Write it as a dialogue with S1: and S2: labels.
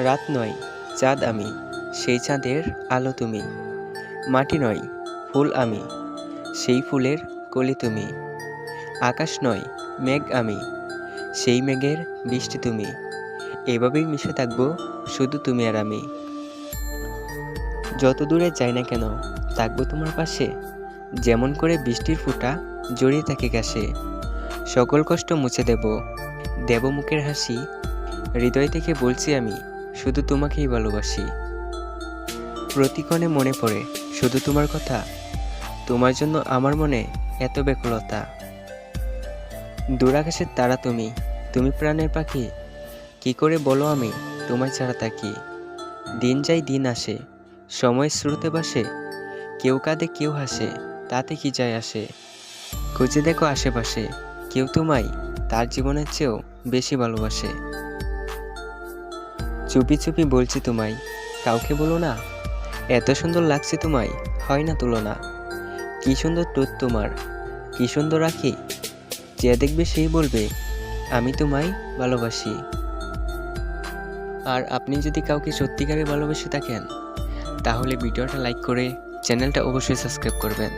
S1: রাত নয়, চাঁদ আমি, সেই চাঁদের আলো তুমি। মাটি নয়, ফুল আমি, সেই ফুলের কলি তুমি। আকাশ নয়, মেঘ আমি, সেই মেঘের বৃষ্টি তুমি। এভাবেই মিশে থাকবো শুধু তুমি আর আমি। যত দূরে যাই না কেন থাকবো তোমার পাশে, যেমন করে বৃষ্টির ফোঁটা জড়িয়ে থাকে ঘাসে। সকল কষ্ট মুছে দেব মুখের হাসি। হৃদয় থেকে বলছি আমি শুধু তোমাকেই ভালোবাসি। প্রতিক্ষণে মনে পড়ে শুধু তোমার কথা, তোমার জন্য আমার মনে এত ব্যাকুলতা। দূরাকাশের তারা তুমি, তুমি প্রাণের পাখি। কি করে বলো আমি তোমায় ছাড়া থাকি। দিন যায় দিন আসে, সময় স্রোতে ভাসে, কেউ কাঁদে কেউ হাসে, তাতে কি যায় আসে। খুঁজে দেখো আশেপাশে, কেউ তোমায় তার জীবনের চেয়েও বেশি ভালোবাসে। চুপি চুপি বলছি তোমায়, কাউকে বলো না, এত সুন্দর লাগছে তোমায়, হয় না তুলনা। কি সুন্দর ঠোঁট তোমার, কি সুন্দর রাখি, যে দেখবে সেই বলবে আমি তোমায় ভালোবাসি। আর আপনি যদি কাউকে সত্যিকারে ভালোবেসে থাকেন, তাহলে ভিডিওটা লাইক করে চ্যানেলটা অবশ্যই সাবস্ক্রাইব করবেন।